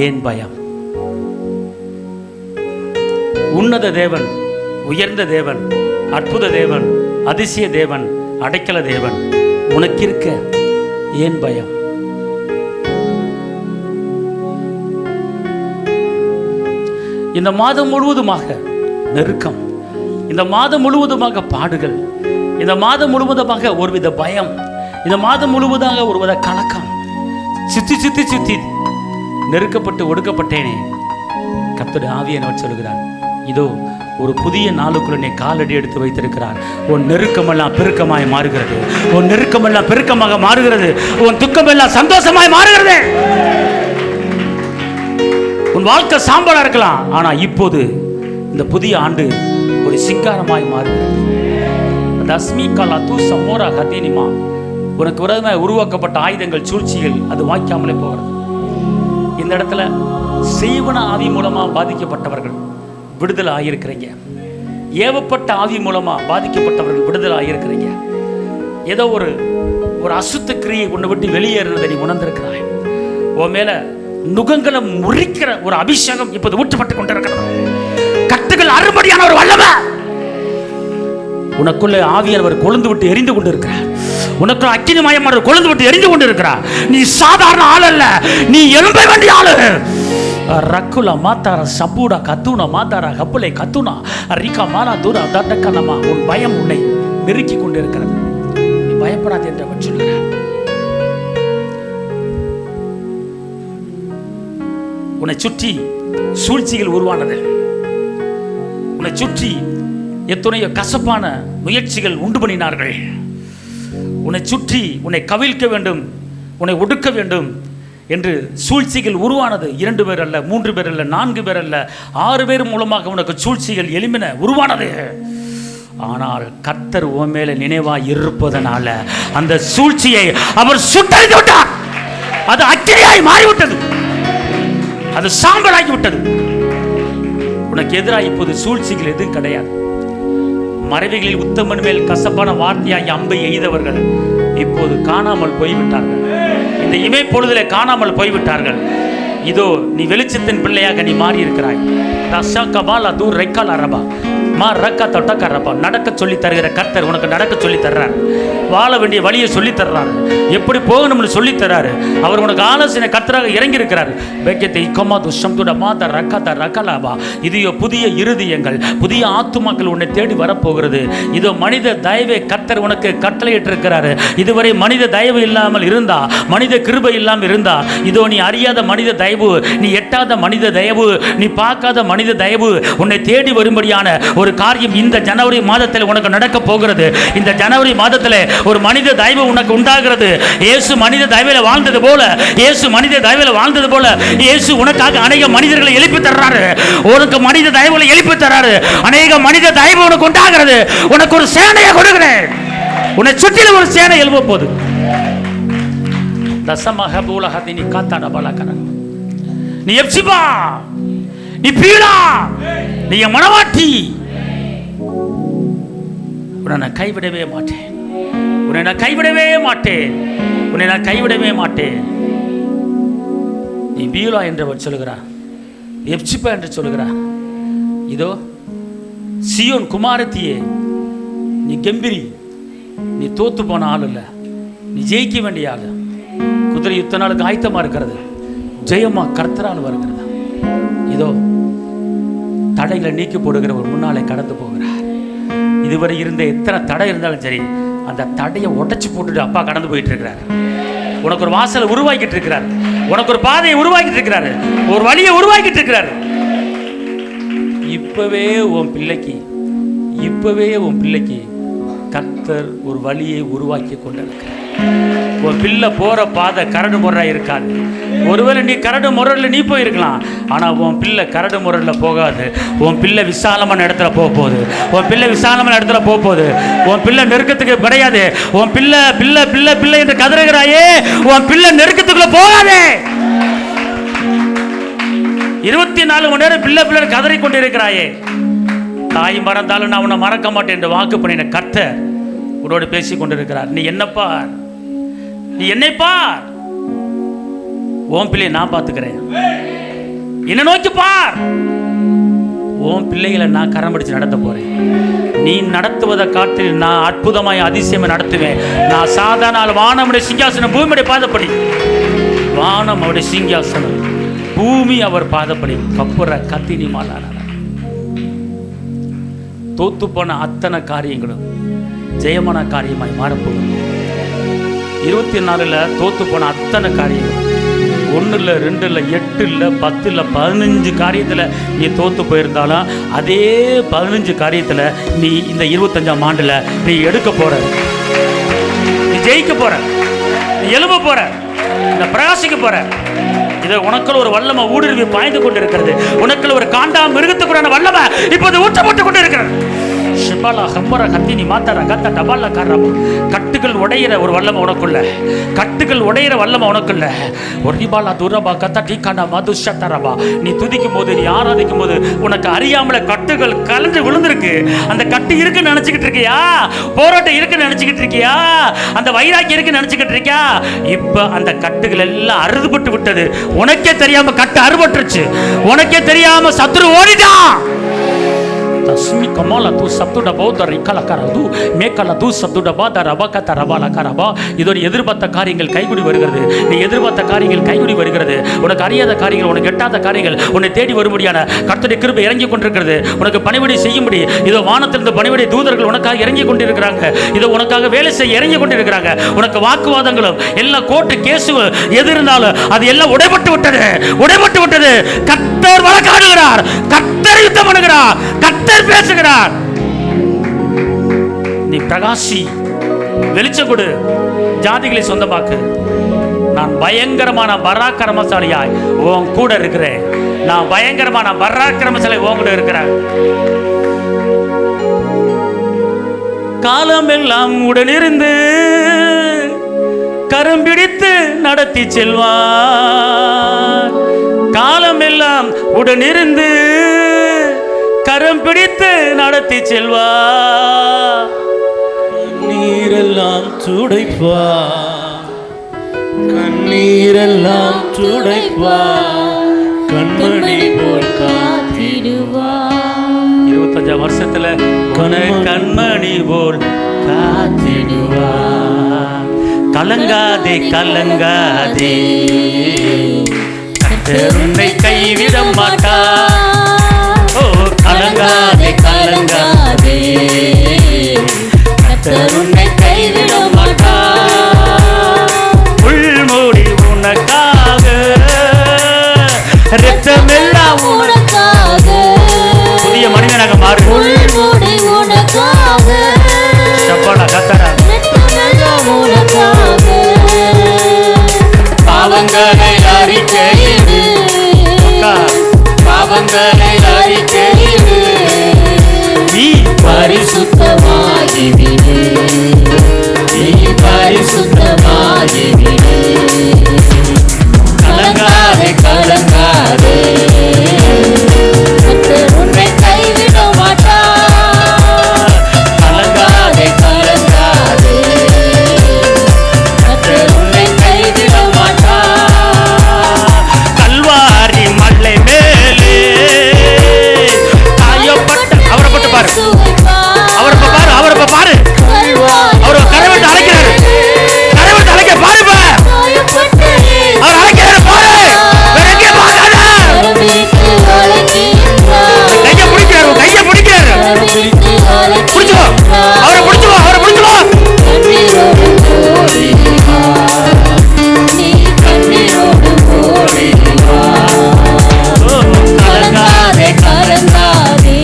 ஏன் பயம்? உன்னத தேவன், உயர்ந்த தேவன், அற்புத தேவன், அதிசய தேவன், அடைக்கல தேவன் உனக்கு இருக்க ஏன் பயம்? இந்த மாதம் முழுவதுமாக நெருக்கம், இந்த மாதம் முழுவதுமாக பாடுகள், இந்த மாதம் முழுவதுமாக ஒருவித பயம், இந்த மாதம் முழுவதாக ஒருவித கலக்கம், சுத்தி சுத்தி சுத்தி நெருக்கப்பட்டு ஒடுக்கப்பட்டேனே. கர்த்தருடைய ஆவி என்னவென்று சொல்கிறார், இதோ ஒரு புதிய நாளுக்குள்ள நீ காலடி எடுத்து வைத்திருக்கிறார். உன் நெருக்கமெல்லாம் பெருக்கமாய் மாறுகிறது, உன் நெருக்கமெல்லாம் பெருக்கமாக மாறுகிறது, உன் துக்கமெல்லாம் சந்தோஷமாய் மாறுகிறது. உன் வாழ்க்கை சாம்பலா இருக்கலாம், ஆனா இப்போது இந்த புதிய ஆண்டு ஒரு சிங்காரமாய் மாறுகிறது. உனக்கு விரோதமாக உருவாக்கப்பட்ட ஆயுதங்கள், சூழ்ச்சிகள் அது வாய்க்காமலே போகிறது. இந்த இடத்துல செய்வன ஆவி மூலமா பாதிக்கப்பட்டவர்கள் விடுதலை ஆகியிருக்கிறீங்க. ஏவப்பட்ட ஆவி மூலமா பாதிக்கப்பட்டவர்கள் விடுதலை ஆகியிருக்கிறீங்க. ஏதோ ஒரு அசுத்த கிரியை உன்னை விட்டு வெளியேறினதை நீ உணர்ந்திருக்கிறாய். உன் மேல நுகங்களை முறிக்கிற ஒரு அபிஷேகம் இப்போது ஊற்றப்பட்டு கொண்டிருக்கிறது. கட்டுகள் அறுபடியான ஒரு வல்லமை உனக்குள்ளே ஆவியானவர் கொழுந்து விட்டு எரிந்து கொண்டிருக்கிறார். உனக்கு அக்கினிமயமான கொழுந்து விட்டு எரிந்து கொண்டிருக்கிறார். நீ சாதாரண ஆள் அல்ல, நீ எழும்ப வேண்டிய ஆளு. ரக்குல மாத்தார சபூடா கத்துனா மாத்தாரா கப்புலை கத்துனா ரிகா மாலா தூரா தட்டக்கனமா. உன் பயம் உன்னை நெருக்கி கொண்டிருக்கிறது. நீ பயப்படாது என்று அவர் சொல்கிறார். உன்னை சுற்றி சூழ்ச்சிகள் உருவானது. உன்னை சுற்றி எத்தனையோ கசப்பான முயற்சிகள் உண்டு பண்ணினார்கள். உன்னை சுற்றி உன்னை கவிழ்க்க வேண்டும், உன்னை ஒடுக்க வேண்டும் என்று சூழ்ச்சிகள் உருவானது. 2 பேர் அல்ல, 3 பேர் அல்ல, 4 பேர் அல்ல, 6 பேர் மூலமாக உனக்கு சூழ்ச்சிகள் எளிமைன உருவானது. ஆனால் கர்த்தர் உன் மேல நினைவாய் இருப்பதனால அந்த சூழ்ச்சியை அவர் சுட்டறிந்து விட்டார். அது அக்கினியாய் மாறிவிட்டது, அது சாம்பலாகி விட்டது. உனக்கு எதிராக இப்போது சூழ்ச்சிகள் எதுவும் கிடையாது. மறைவுகளில் உத்தமன் மேல் கசப்பான வார்த்தையாகி அம்பை எய்தவர்கள் இப்போது காணாமல் போய்விட்டார்கள். இந்த இமை பொழுதிலே காணாமல் போய்விட்டார்கள். இதோ நீ வெளிச்சத்தின் பிள்ளையாக நீ மாறி இருக்கிறாய். நடக்க சொல்லி தருகிற கர்த்தர் உனக்கு நடக்க சொல்லி தர்றார். வாழ வேண்டிய வழியை சொல்லி தர்றாரு. எப்படி போகணும்னு சொல்லி தர்றாரு. அவர் உனக்கு ஆலோசனை கர்த்தராக இறங்கி இருக்கிறார். இது புதிய இருதயங்கள், புதிய ஆத்துமாக்கள் உன்னை தேடி வரப்போகிறது. இதோ மனித தயவை கர்த்தர் உனக்கு கட்டளையிட்டு இருக்கிறாரு. இதுவரை மனித தயவு இல்லாமல் இருந்தா, மனித கிருபை இல்லாமல் இருந்தா, இதோ நீ அறியாத மனித தயவு, நீ எட்டாத மனித தயவு, நீ பார்க்காத மனித தயவு உன்னை தேடி வரும்படியான ஒரு காரியம் இந்த ஜனவரி மாதத்தில் உனக்கு நடக்க போகிறது. இந்த ஜனவரி மாதத்தில் ஒரு மனித தயவு உனக்கு உண்டாகிறது. இயேசு மனித தயவில் வாழ்ந்தது போல, இயேசு மனித தயவில் வாழ்ந்தது போல இயேசு உனக்காக அநேக மனிதர்களை எழுப்பி தர்றாரு. உனக்கு மனித தயவுகளை எழுப்பி தர்றாரு. அநேக மனித தயவு உனக்கு உண்டாகிறது. உனக்கு ஒரு சேனையை கொடுக்கிறேன். உன்னை சுற்றிலும் ஒரு சேனை எழுப்ப போகுது. தசமக பூலகத்தினி காத்தாட பலகன. நீ எப்சிபா, நீ பீடா, நீ மனவாட்டி. உன்னை நான் கைவிடவே மாட்டேன், உன்னை நான் கைவிடவே மாட்டேன், உன்னை நான் கைவிடவே மாட்டேன். நீ பீலா என்றவர் சொல்லுகிறார், எப்சிபா என்று சொல்லுகிறார். இதோ சியோன் குமாரத்தியே, நீ கெம்பிரி, நீ தோத்து போன ஆள் இல்லை, நீ ஜெயிக்க வேண்டிய ஆள். குதிரை யுத்த நாளுக்கு ஆயத்தமா இருக்கிறது, ஜெயமா கர்த்தரால் வருகிறது. இதோ தடைகளை நீக்கி போடுகிறவர் முன்னாலே கடந்து போகிறார். இதுவரை இருந்த எத்தனை தடை இருந்தாலும் சரி, அந்த தடையை உடைச்சு போட்டுட்டு அப்பா கடந்து போயிட்டு இருக்கிறார். உனக்கு ஒரு வாசலை உருவாக்கிட்டு இருக்கிறார், உனக்கு ஒரு பாதையை உருவாக்கிட்டு இருக்கிறாரு, ஒரு வழியை உருவாக்கிட்டு இருக்கிறார். இப்பவே உன் பிள்ளைக்கு கர்த்தர் ஒரு வழியை உருவாக்கி கொண்டிருக்கிறார். உன் பிள்ளை போற பாதை கரடு முறை இருக்காது. ஒருவேளை நீ கரடு முறையில் நீ போயிருக்கலாம், ஆனா உன் பிள்ளை கரடு முறையில் போகாது. உன் பிள்ளை விசாலமான இடத்துல போக போகுது. உன் பிள்ளை விசாலமான இடத்துல போக போகுது. உன் பிள்ளை நெருக்கத்துக்கு கிடையாது. உன் பிள்ளை பிள்ளை பிள்ளை பிள்ளை என்று கதறுகிறாயே, உன் பிள்ளை நெருக்கத்துக்குள்ள போகாதே. 24 மணி நேரம் பிள்ளை பிள்ளை கதறி கொண்டு இருக்கிறாயே. தாய் மறந்தாலும் நான் உன்னை மறக்க மாட்டேன் என்று வாக்கு பண்ணின கர்த்தர் உன்னோடு பேசி கொண்டிருக்கிறார். நீ என்ன பார், நீ என்னை பார், உன் பிள்ளையை நான் பார்த்துக்கிறேன். என்ன நோக்கி பார். உன் பிள்ளைகளை நான் கரம் பிடிச்சு நடத்த போறேன். நீ நடத்துவதை காட்டு நான் அற்புதமாய் அதிசயமா நடத்துவேன். நான் சாதாரண வானமுடைய சிங்காசனம் பூமியுடைய பாதப்படி, வானம் அவருடைய சிங்காசனம், பூமி அவர் பாதப்படி. கப்புற கத்தினி மாலான தோத்து போன அத்தனை காரியங்களும் ஜெயமான காரியமாய் மாறப்போகும். 24 தோத்து போன அத்தனை காரியங்கள் 1 இல்லை 2 இல்லை 8 இல்லை 10 இல்லை 15 காரியத்தில் நீ தோத்து போயிருந்தாலும் அதே 15 காரியத்தில் நீ இந்த 25ஆம் ஆண்டில் நீ எடுக்க போற, நீ ஜெயிக்க போற, நீ எழும்ப போற, நீ பிரகாசிக்க போற. இது உனக்குள்ள ஒரு வல்லமை ஊடுருவி பாய்ந்து கொண்டு இருக்கிறது. உனக்குள்ள ஒரு காண்டா மிருகத்துக்குறான வல்லமை இப்போது ஊற்றப்பட்டு கொண்டு இருக்கிறது. கட்டுகள் உடையிற ஒரு வல்லமை உனக்குள்ள, கட்டுகள் உடையிற வல்லமை உனக்குள்ள. நீ துதிக்கும் போது, நீ ஆராதிக்கும் போது உனக்கு அறியாமல கட்டுகள் கலந்து விழுந்திருக்கு. அந்த கட்டு இருக்குன்னு நினைச்சுக்கிட்டு இருக்கியா? போராட்டம் இருக்குன்னு நினைச்சுக்கிட்டு இருக்கியா? அந்த வைராக்கியம் இருக்குன்னு நினைச்சுக்கிட்டு இருக்கியா? இப்ப அந்த கட்டுகள் எல்லாம் அறுபட்டு விட்டது. உனக்கே தெரியாம கட்டு அறுபட்டுருச்சு. உனக்கே தெரியாம சத்துரு ஓடிட்டான். தஸ்மி கமால தூ சப்துட பௌத்த ரிக்கல கரது மேக்கல தூ சப்துட பாத ரபகத ரபால கரபா. இதோட எதிர்பார்த்த காரியங்கள் கைகுடி வருகிறது. நீ எதிர்பார்த்த காரியங்கள் கைகுடி வருகிறது. உனக்கு அறியாத காரியங்கள், உனக்கு எட்டாத காரியங்கள் உன்னை தேடி வரும்படியான கர்த்தருடைய கிருபை இறங்கி கொண்டிருக்கிறது. உனக்கு பணிவிடை செய்யும்படி இதோ வானத்திலிருந்து பணிவிடை தூதர்கள் உனக்காக இறங்கி கொண்டிருக்கிறாங்க. இதோ உனக்காக வேலை செய்ய இறங்கி கொண்டிருக்கிறாங்க. உனக்கு வாக்குவாதங்களும் எல்லா கோர்ட்டு கேஸும் எது இருந்தாலும் அது எல்லாம் உடைபட்டு விட்டது, உடைபட்டு விட்டது. கர்த்தர் வழக்காடுகிறார், கர்த்தர் யுத்தம் பண்ணுகிறார், கர்த்தர் பேசுகிறார். நீ பிரகாசி, வெளிச்சம் கொடு, ஜாதிகளை சொந்தமாக்கு. நான் பயங்கரமான பராக்கிரமசாலியாய் உன் கூட இருக்கிறேன். நான் பயங்கரமான பராக்கிரமசாலி உன் கூட இருக்கிறேன். காலமெல்லாம் உடனிருந்து கரம் பிடித்து நடத்தி செல்வார். காலமெல்லாம் உடனிருந்து கரம் பிடித்து நடத்தி செல்வா. கண்ணீரெல்லாம் துடைப்பா, கண்ணீரெல்லாம் துடைப்பா, கண்மணி போல் காத்திடுவா. 25 வருஷத்துல கண்மணி போல் காத்திடுவா. கலங்காதே கலங்காதே, கர்த்தர் உன்னை கைவிட மாட்டா. கலங்காதே கலங்காதே, கர்த்தர் உன்னை கைவிட மாட்டார். உள்மூடி உனக்காக, இரத்தமெல்லாம் உனக்காக, புதிய மனிதனாக மாறு. உள்மூடி உனக்காக, சப்போடா கத்தரா, இரத்தமெல்லாம் உனக்காக. பாவங்களை அறிக்கையிடு, பாவங்களை அறிக்கையிடு, நீ பரிசுத்தமாகிவிடு, நீ பரிசுத்தமாகிவிடு. கலங்காதே கலங்காதே, கர்த்தர் உன்னை கைவிட மாட்டார். கலங்காதே கலங்காதே, கர்த்தர் உன்னை கைவிட மாட்டார். கல்வாரி மலை மேலே காயப்பட்ட அவரை போட்டு பாரு, அவரை பாரு, அவரை பாரு, அவர் கரவிட்டு அழைக்கிறாரு, கரவிட்டு அழைக்க பாரு, அவர் அழைக்கிறாரு பாரு, வேற எங்கே பார்க்காத. கையை பிடிக்கிறாரு, கையை பிடிக்கிறாரு, பிடிச்சுவா, அவரை பிடிச்சுவா, அவரை பிடிச்சுவா. கலங்காதே கலங்காதே,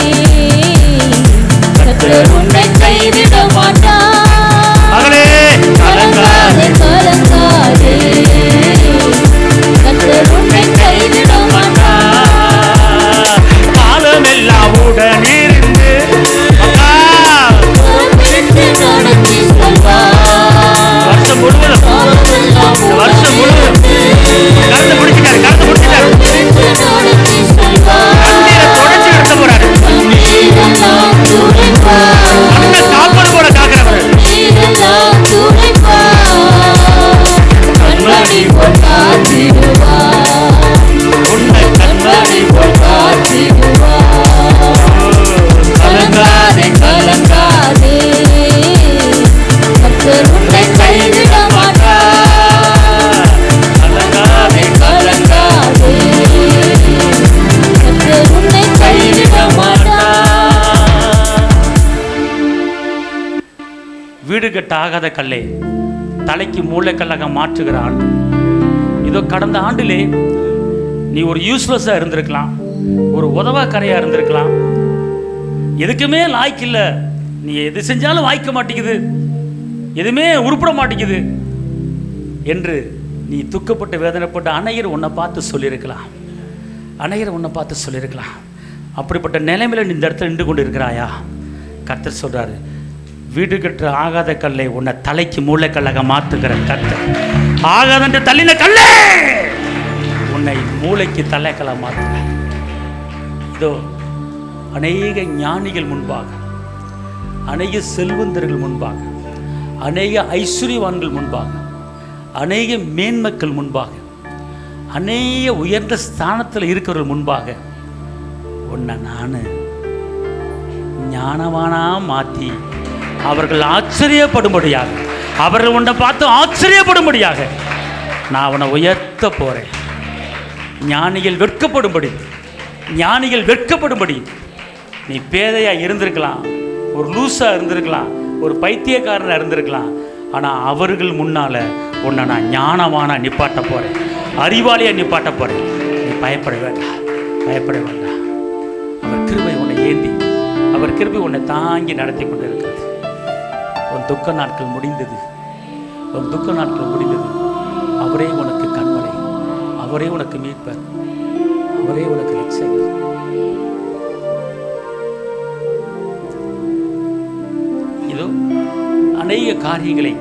கர்த்தர் உன்னை கைவிட மாட்டார். மகளே கலங்காதே கலங்காதே, கர்த்தர் உன்னை கைவிட மாட்டார். காலமெல்லாம் உடனிருந்து நடத்தி செல்வார். வருஷம் முழுவதும், வருஷம் முழுவதும் கருத்து முடிச்சுட்டாரு, கருத்து முடிச்சுட்டாரு. கண்ணீரை தொடச்சு எடுக்க போறாரு. வீடு கட்ட ஆகாத கல்லை தலைக்கு மூளைக்கல்லாக மாற்றுகிற ஆண்டு. இதோ கடந்த ஆண்டிலே நீ ஒரு யூஸ்லெஸ்ஸாக இருந்திருக்கலாம், ஒரு உதவாக்கரையாக இருந்திருக்கலாம், எதுக்குமே லாய்க்கு இல்லை, நீ எது செஞ்சாலும் வாய்க்க மாட்டேங்குது, எதுவுமே உருப்பட மாட்டேங்குது என்று நீ துக்கப்பட்டு வேதனைப்பட்டு அநேகர் உன்னை பார்த்து சொல்லியிருக்கலாம். அநேகர் உன்னை பார்த்து சொல்லியிருக்கலாம். அப்படிப்பட்ட நிலைமையில் நீ இந்த இடத்துல நின்று கொண்டு இருக்கிறாயா? கர்த்தர் சொல்கிறாரு, வீடு கட்டுற ஆகாத கல்லை உன்னை தலைக்கு மூளைக்கல்லாக மாற்றுகிற கர்த்தர். ஆகாதன்று தள்ளின கல்லே உன்னை மூளைக்கு தலைக்கல்லாக மாற்றுற. இதோ அநேக ஞானிகள் முன்பாக, அநேக செல்வந்தர்கள் முன்பாக, அநேக ஐஸ்வர்யவான்கள் முன்பாக, அநேக மேன்மக்கள் முன்பாக, அநேக உயர்ந்த ஸ்தானத்தில் இருக்கிறவர்கள் முன்பாக உன்னை நான் ஞானவானா மாற்றி அவர்கள் ஆச்சரியப்படும்படியாக, அவர்கள் உன்னை பார்த்து ஆச்சரியப்படும்படியாக நான் அவனை உயர்த்த போகிறேன். ஞானிகள் வெட்கப்படும்படி, ஞானிகள் வெட்கப்படும்படி. நீ பேதையாக இருந்திருக்கலாம், ஒரு லூஸாக இருந்திருக்கலாம், ஒரு பைத்தியக்காரனாக இருந்திருக்கலாம், ஆனால் அவர்கள் முன்னால் உன்னை நான் ஞானவானா நிப்பாட்ட போகிறேன், அறிவாளியாக நிப்பாட்ட போகிறேன். நீ பயப்பட வேண்டாம், பயப்பட வேண்டாம். அவர் கிருபை உன்னை ஏந்தி, அவர் கிருபை உன்னை தாங்கி நடத்தி கொண்டு இருக்கிறது. உன் துக்க நாட்கள் முடிந்தது, உன் துக்க நாட்கள் முடிந்தது. அவரே உனக்கு கண்மலை, அவரே உனக்கு மீட்பர், அவரே உனக்கு ரட்சகர். இதோ அநேக காரியங்களை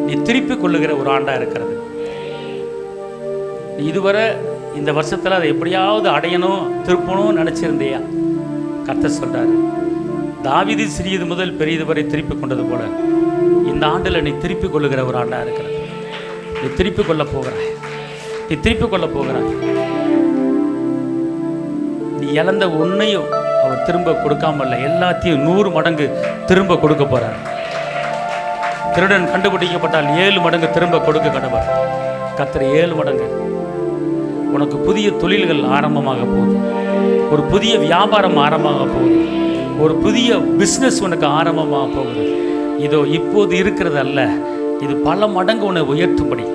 நீ திருப்பிக் கொள்ளுகிற ஒரு ஆண்டா இருக்கிறது. நீ இதுவரை இந்த வருஷத்தில் அதை எப்படியாவது அடையணும், திருப்பணும் நினச்சிருந்தியா? கர்த்தர் சொல்றாரு, தாவீது சிறியது முதல் பெரியது வரை திருப்பி கொண்டது போல இந்த ஆண்டில் நீ திருப்பிக் கொள்ளுகிற ஒரு ஆண்டா இருக்கிறது. நீ திருப்பிக் கொள்ள போகிறாய், நீ திருப்பிக் கொள்ள போகிறாய். நீ இழந்த ஒன்றையும் அவர் திரும்ப கொடுக்காமல்ல, எல்லாத்தையும் 100 மடங்கு திரும்ப கொடுக்க போறார். திருடன் கண்டுபிடிக்கப்பட்டால் 7 மடங்கு திரும்ப கொடுக்க கடவுள். கர்த்தர் 7 மடங்கு. உனக்கு புதிய தொழில்கள் ஆரம்பமாக போகுது, ஒரு புதிய வியாபாரம் ஆரம்பமாக போகுது, ஒரு புதிய பிஸ்னஸ் உனக்கு ஆரம்பமாக போகுது. இதோ இப்போது இருக்கிறது அல்ல, இது பல மடங்கு உன்னை உயர்த்தும்படி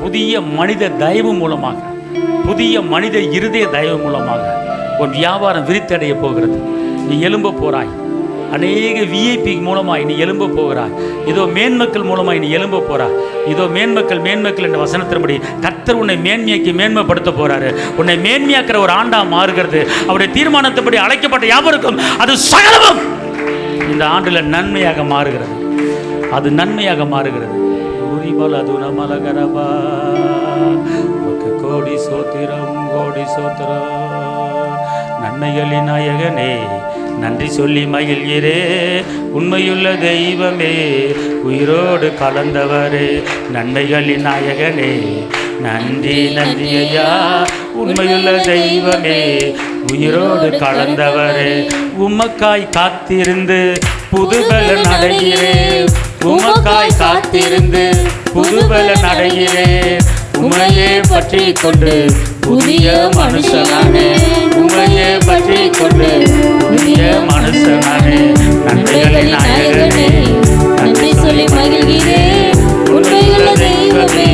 புதிய மனித தயவு மூலமாக, புதிய மனித இருதய தயவு மூலமாக உன் வியாபாரம் விரித்தடைய போகிறது. நீ எழும்ப போகிறாய். அநேக விஐபி மூலமாய் நீ எழும்ப போகிறாய். இதோ மேன்மக்கள் மூலமாய் நீ எழும்ப போகிறாய். இதோ மேன்மக்கள் மேன்மக்கள் என்ற வசனத்தின்படி கர்த்தர் உன்னை மேன்மையாக்கி மேன்மைப்படுத்த போறாரு. உன்னை மேன்மையாக்குற ஒரு ஆண்டா மாறுகிறது. அவருடைய தீர்மானத்தின்படி அழைக்கப்பட்ட யாவருக்கும் அது சகலமும் இந்த ஆண்டில் நன்மையாக மாறுகிறது. அது நன்மையாக மாறுகிறது. கோடி சோத்திரம், கோடி சோத்திரம். நன்மைகளின் நாயகனே நன்றி சொல்லி மகிழ்கிறே, உண்மையுள்ள தெய்வமே, உயிரோடு கலந்தவரே. நன்மைகளின் நாயகனே நன்றி நன்றி ஐயா, உண்மையுள்ள தெய்வமே, உயிரோடு கலந்தவரே. உமக்காய் காத்திருந்து புதுபலன் அடைகிறேன், உமக்காய் காத்திருந்து புதுபலன் அடைகிறேன். உமையே பற்றி கொண்டு புதிய மனுஷனானே, உமையே பற்றி கொண்டு புதிய மனுஷனானே. நன்மைகளின் நாயகனே நன்றி சொல்லி மகிழ்கிறேன், உண்மையுள்ள தெய்வமே,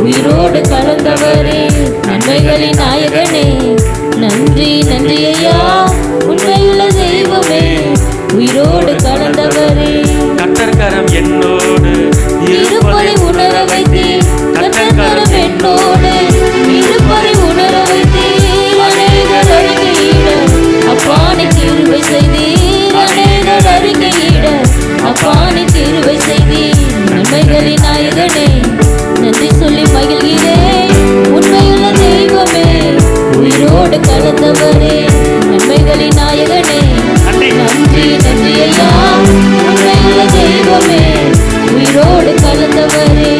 உயிரோடு கலந்தவரே. நன்மைகளின் நாயகனே நன்றி நன்றி ஐயா, உண்மையுள்ள தெய்வமே, உயிரோடு கலந்தவரே. கர்த்தர்கரம் என்னோடு இருப்பதை உணர வைத்தீர், கர்த்தர்கரம் என்னோடு இருப்பதை உணர வைத்தீர். அநேகர் அறிக்கையிட அப்பானை கிருபை செய்தீர், அநேகர் அறிக்கையிட அப்பானை கிருபை செய்தீர். நன்மைகளின் நாயகனே நன்றி சொல்லி மகிழ்கிறேன், உண்மையுள்ள தெய்வமே, உயிரோடு கலந்தவரே. நன்மைகளின் நாயகனே நன்றி நன்றி ஐயா, உண்மையுள்ள தெய்வமே, உயிரோடு கலந்தவரே.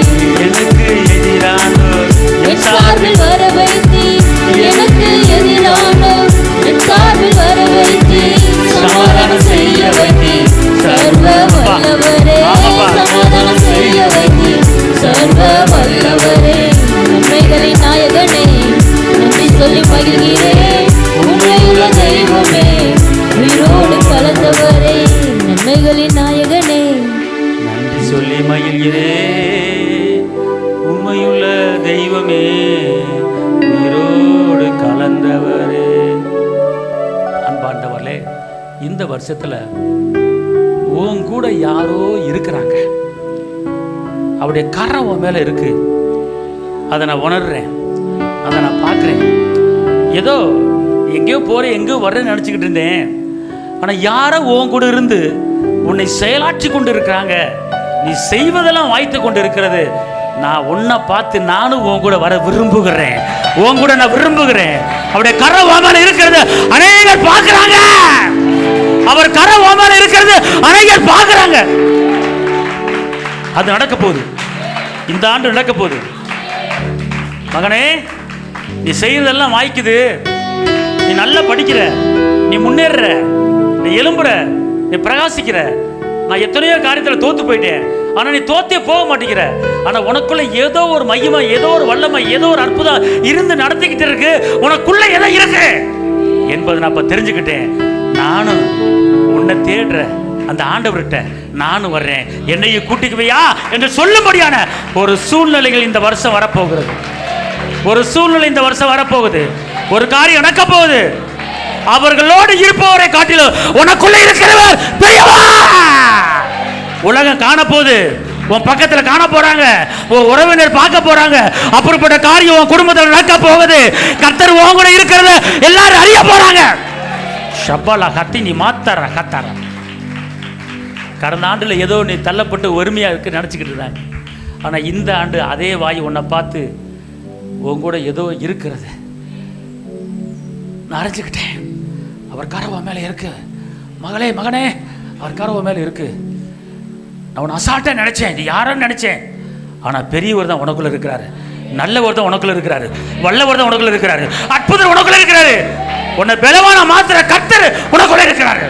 எனக்கு எதிரானோர் என் சார்பில் வர வைத்தீர், எனக்கு எதிரானோர் என் சார்பில் வர வைத்தீர். சமாதானம் செய்ய வைத்தீர் சர்வ வல்லவரே, சமாதானம் செய்ய வைத்தீர் சர்வ வல்லவரே. நன்மைகளின் நாயகனே நன்றி சொல்லி மகிழ்கிறேன், நீரே உண்மையுள்ள தெய்வமே, உயிரோடு கலந்தவரே. அன்பாண்டவர்களே, இந்த வருஷத்துல உன் கூட யாரோ இருக்கிறாங்க. அவருடைய கரை உன் மேல இருக்கு. அதை நான் உணர்றேன், அதை நான் பார்க்குறேன். ஏதோ எங்கேயோ போகிறேன், எங்கேயோ வர்றேன்னு நினச்சிக்கிட்டு இருந்தேன். ஆனால் யாரோ உன் கூட இருந்து உன்னை செயலாற்றி கொண்டு இருக்கிறாங்க. நீ செய்வதெல்லாம் வாய்த்து கொண்டு இருக்கிறது. நான் உன்னை பார்த்து நானும் உன் கூட வர விரும்புகிறேன். உன் கூட நான் விரும்புகிறேன். அவருடைய கரை உன் மேல இருக்கிறது அநேகர் பார்க்குறாங்க. அவர் கரை உன் மேல இருக்கிறது அநேகர் பார்க்குறாங்க. அது நடக்க போகுது, இந்த ஆண்டு நடக்க போகுது. மகனே, நீ செய்யறதெல்லாம் வாய்க்குது. நீ நல்லா படிக்கிற, நீ முன்னேற, நீ எழும்புற, நீ பிரகாசிக்கிற. நான் எத்தனையோ காரியத்தில் தோத்து போயிட்டேன், ஆனா நீ தோத்தே போக மாட்டேங்கிற. ஆனா உனக்குள்ள ஏதோ ஒரு மையமா, ஏதோ ஒரு வல்லமை, ஏதோ ஒரு அற்புதம் இருந்து நடத்திக்கிட்டு இருக்கு. உனக்குள்ள ஏதோ இருக்கு என்பதை நான் இப்ப தெரிஞ்சுக்கிட்டேன். நானும் உன்னை தேடுற அந்த ஆண்டவர்கிட்ட நானும் வர்றேன், என்னையும் கூட்டிக்குவையா என்று சொல்லும்படியான ஒரு சூழ்நிலைகள் இந்த வருஷம் வரப்போகிறது. ஒரு சூழ்நிலை இந்த வருஷம் வரப்போகுது. ஒரு காரியம் நடக்க போகுது. அவர்களோடு இருப்பவரை காட்டிலும் உனக்குள்ள இருக்கிறவர் பெரியவா. உலகம் காண போகுது, உன் பக்கத்துல காண போறாங்க, உன் உறவினர் பார்க்க போறாங்க. அப்படிப்பட்ட காரியம் உன் குடும்பத்தில் நடக்க போகுது. கர்த்தர் உன் கூட இருக்கிறத எல்லாரும் அறிய போறாங்க. ஷப்பாலா கத்தி நீ மாத்தார கத்தார. கடந்த ஆண்டுல ஏதோ நீ தள்ளப்பட்டு ஒருமையா இருக்கு நினைச்சுக்கிட்டு இருந்தாங்க. ஆனா இந்த ஆண்டு அதே வாய் உன்னை பார்த்து உன் கூட ஏதோ இருக்கிறது நான் அறிஞ்சுக்கிட்டேன். அவர் கரவ மேலே இருக்கு. மகளே, மகனே, அவர் கரவ மேலே இருக்கு. நான் உன்னை அசால்ட்டா நினைச்சேன், நீ யாருன்னு நினைச்சேன். ஆனா பெரியவர் தான் உனக்குள்ள இருக்கிறாரு. நல்லவர் தான் உனக்குள்ள இருக்கிறாரு. வல்லவர் தான் உனக்குள்ள இருக்கிறாரு. அற்புதம் உனக்குள்ள இருக்கிறாரு. உன்னை பலவான மாத்திர கர்த்தர் உனக்குள்ள இருக்கிறாரு.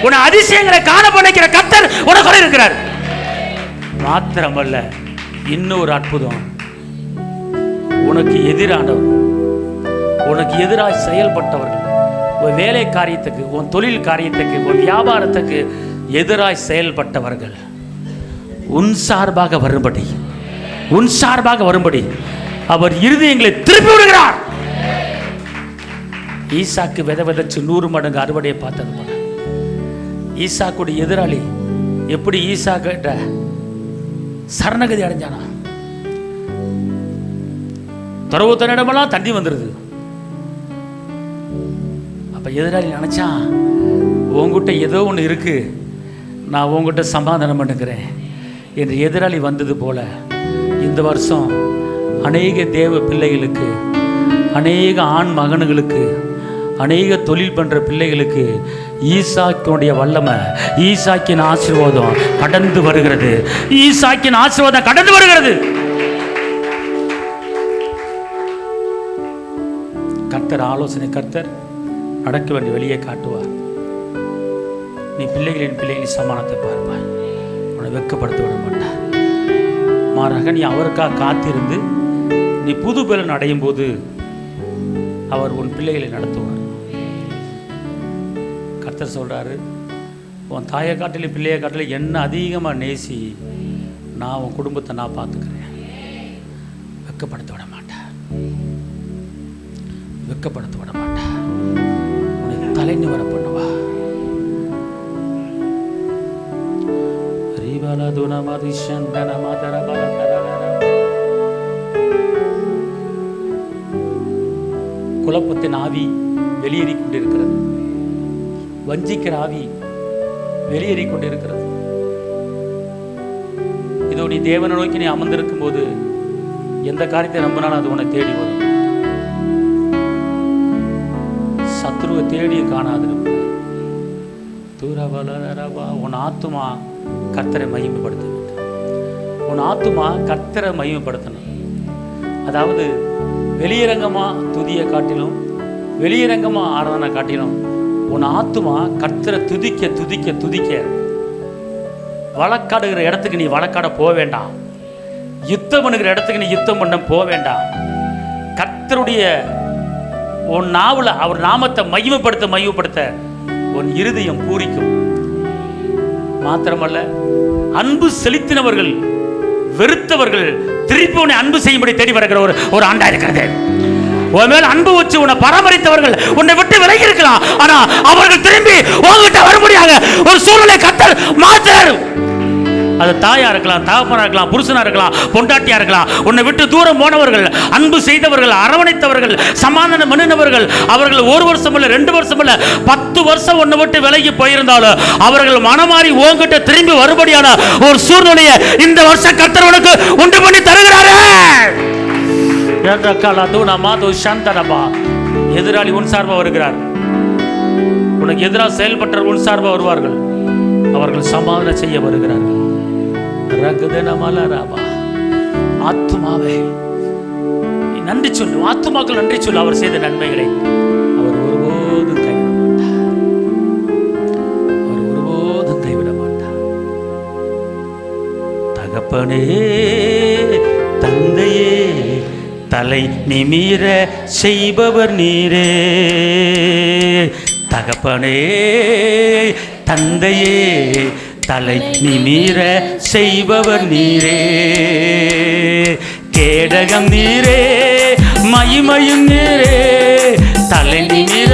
உன்னை அதிசயங்களை காண பண்ணிக்கிற கர்த்தர் உனக்குள்ள இருக்கிறார். மாத்திரமல்ல, இன்னொரு அற்புதம், உனக்கு எதிரானவர், உனக்கு எதிராக செயல்பட்டவர்கள், உன் வேலை காரியத்துக்கு, உன் தொழில் காரியத்துக்கு, உன் வியாபாரத்துக்கு எதிராக செயல்பட்டவர்கள் உன் சார்பாக வரும்படி, உன் சார்பாக வரும்படி அவர் இருதயங்களை திருப்பி விடுகிறார். ஈசாக்கு விதை விதைச்சு 100 மடங்கு அறுவடையை பார்த்தது போல ஈசாக்குடைய எதிராளி எப்படி ஈசாக்கிட்ட சரணகதி அடைஞ்சானா? துறவுத்தனிடமெல்லாம் தண்ணி வந்துருது. அப்ப எதிராளி நினைச்சான், உங்ககிட்ட ஏதோ ஒன்று இருக்கு, நான் உங்ககிட்ட சமாதானம் பண்ணுகிறேன் என்று எதிராளி வந்தது போல இந்த வருஷம் அநேக தேவ பிள்ளைகளுக்கு, அநேக ஆண் மகன்களுக்கு, அநேக தொழில் பண்ற பிள்ளைகளுக்கு ஈசாக்கினுடைய வல்லமை, ஈசாக்கின் ஆசீர்வாதம் கடந்து வருகிறது. ஈசாக்கின் ஆசீர்வாதம் கடந்து வருகிறது. கர்த்தர் ஆலோசனை, கர்த்தர் நடக்க வேண்டிய வெளியே காட்டுவார். நீ பிள்ளைகளின் சமானத்தை பார்ப்பாய். உன்னை வெட்கப்படுத்த விட மாட்டார். மாறாக நீ அவருக்காக காத்திருந்து நீ புது பலன் அடையும் போது அவர் உன் பிள்ளைகளை நடத்துவார். கர்த்தர் சொல்றாரு, உன் தாயை காட்டிலும் பிள்ளையை காட்டிலும் என்ன அதிகமாக நேசி, நான் உன் குடும்பத்தை நான் பார்த்துக்கிறேன். வெட்கப்படுத்த விட மாட்டேன், வெட்கப்படுத்த விட மாட்டேன். உனக்கு தலைன்னு வர பண்ணுவா. குழப்பத்தின் ஆவி வெளியேறி கொண்டிருக்கிறது. வஞ்சிக்கிற ஆவி வெளியேறி கொண்டிருக்கிறது. இதோ நீ தேவனை நோக்கி நீ அமர்ந்திருக்கும் போது எந்த காரியத்தை நம்பினாலும் அது உன்னை தேடி வரும். சத்ருவை தேடி காணாதிருப்ப தூரவலரவா. உன் ஆத்துமா கர்த்தரை மகிமைப்படுத்த வேண்டும். உன் ஆத்துமா கர்த்தரை மகிமைப்படுத்தணும். அதாவது வெளியரங்கமா துதியை காட்டிலும், வெளியரங்கமா ஆராதனை காட்டிலும் உன் ஆத்துமா கர்த்தரை துதிக்க துதிக்க துதிக்க, வழக்காடுகிற இடத்துக்கு நீ வழக்காட போக வேண்டாம். யுத்தம் பண்ணுகிற இடத்துக்கு நீ யுத்தம் பண்ண போக வேண்டாம். கர்த்தருடைய உன் நாவல அவர் நாமத்தை மகிமைப்படுத்த மகிமைப்படுத்த உன் இருதயம் பூரிக்கும். மாத்திரமல்ல, அன்பு செலுத்தினவர்கள் வெறுத்தவர்கள் திருப்பி உன்னை அன்பு செய்யும்படி தேடி வருகிற ஒரு ஆண்டா இருக்கிறது. உன் மேல் அன்பு வச்சு உன்னை பராமரித்தவர்கள் உன்னை விட்டு விலகி இருக்கலாம், ஆனா அவர்கள் திரும்பி உங்ககிட்ட வரும்படியாக ஒரு சூழ்நிலை கர்த்தர் மாற்றுறார். அது தாயா இருக்கலாம், தகப்பனா இருக்கலாம், புருஷனா இருக்கலாம், பொண்டாட்டியா இருக்கலாம். உன்னை விட்டு தூரம் போனவர்கள், அன்பு செய்தவர்கள், அரவணைத்தவர்கள், சமாதானம் பண்ணினவர்கள், அவர்கள் 1 வருஷம் இல்ல 2 வருஷம் இல்ல 10 வருஷம் உன்னை விட்டு விலகி போயிருந்தாலும் அவர்கள் மனமாறி உன்கிட்ட திரும்பி வரும்படியான ஒரு சூழ்நிலையை இந்த வருஷம் கர்த்தர் உனக்கு உண்டு பண்ணி தருகிறாரே. எதிராளி உன் சார்பாக வருகிறார். உனக்கு எதிராக செயல்பட்டவர்கள் உன் சார்பாக வருவார்கள். அவர்கள் சமாதானம் செய்ய வருகிறார்கள். ஆத்துமாவே நன்றி சொல்லு, ஆத்துமாக்கள் நன்றி சொல்லு. அவர் செய்த நன்மைகளை அவர் ஒருபோதும் கைவிட மாட்டார். அவர் ஒருபோதும் கைவிட மாட்டார். தகப்பனே தந்தையே தலை நிமிர செய்பவர் நீரே. தகப்பனே தந்தையே தலை நிமிர செய்பவர் நீரே. கேடகம் நீரே, மகிமையும் நீரே, தலை நிமிர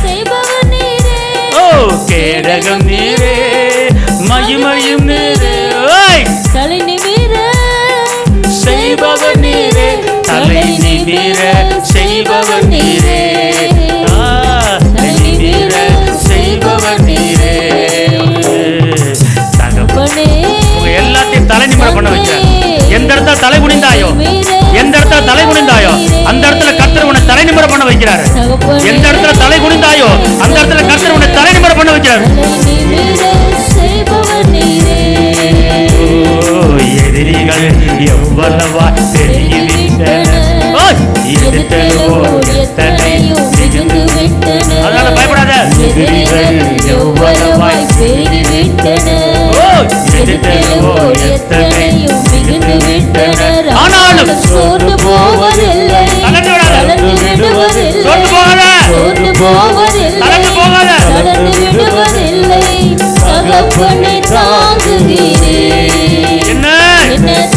செய்பவர் நீரே. ஓ கேடகம் நீரே, மகிமையும் நீரே, தலை நிமிர செய்பவர் நீரே, தலை நிமிர செய்பவர் நீரே, தலை நிமிர செய்பவர் நீரே. தகப்பனே எல்லாத்தையும் தலை நிமிர பண்ண வைக்க. எந்த இடத்துல தலை குனிந்தாயோ, எந்த இடத்துல தலை குனிந்தாயோ அந்த இடத்துல கர்த்தர் உன்னை தலை நிமிர பண்ண வைக்கிறார். எந்த இடத்துல தலை குனிந்தாயோ அந்த இடத்துல கர்த்தர் உன்னை தலை நிமிர பண்ண வைக்கிறார். எதிரிகள் எவ்வளவா அதனால பயப்படாத. எதிரிகள் எவ்வளவாய் ஆனாலும் சோர்ந்து போவதில்லை, தளர்ந்து விடுவதில்லை, தகப்பனை தாங்குகிறே. என்ன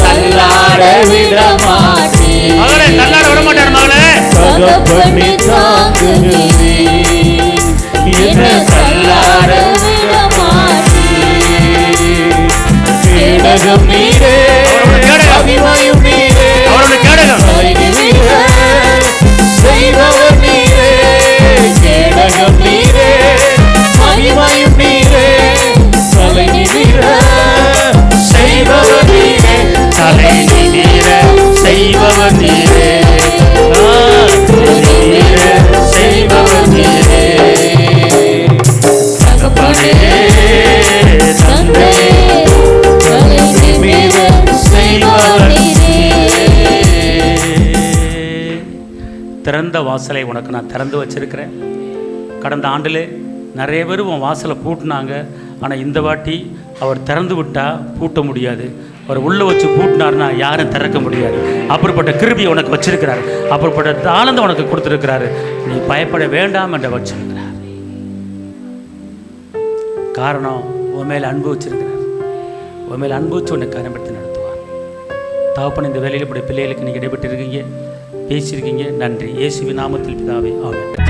தள்ளாட விட மாட்டேன், மகளே தள்ளாட விட மாட்டேன் மகளே. தகப்பனை தாங்குகிறே, என்ன தள்ளாட விட மாட்டேன். கேடகம் நீரே, அபிமாயும் நீரே, அவருடைய கேடகம் செய்பவர் நீரே. கேடகம் நீரே, அபிமாயும் நீரே, தலை நிமிர செய்பவர் நீரே, தலை நிமிர செய்பவர் நீரே, செய்பவர் நீரே. தகப்பனே தந்தையே தலை நிமிர செய்பவர் நீரே. திறந்த வாசலை உனக்கு நான் திறந்து வச்சிருக்கிறேன். கடந்த ஆண்டிலே நிறைய பேர் உன் வாசலை பூட்டினாங்க, ஆனால் இந்த வாட்டி அவர் திறந்து விட்டால் பூட்ட முடியாது. அவர் உள்ளே வச்சு பூட்டினார்னா யாரும் திறக்க முடியாது. அப்படிப்பட்ட கிருபியை உனக்கு வச்சிருக்கிறார், அப்படிப்பட்ட தாளந்தை உனக்கு கொடுத்துருக்கிறாரு. நீ பயப்பட வேண்டாம் என்று வச்சிருக்கிறார். காரணம் உன் மேலே அன்பு வச்சிருக்கிறார். உன் மேலே அன்பு வச்சு உன்னை கரம்படுத்தி நடத்துவார். தகப்பன் இந்த வேலையில் இப்படி பிள்ளைகளுக்கு நீங்கள் இடைப்பட்டு இருக்கீங்க, பேசியிருக்கீங்க. நன்றி. இயேசுவின் நாமத்தில் பிதாவே, ஆமென்.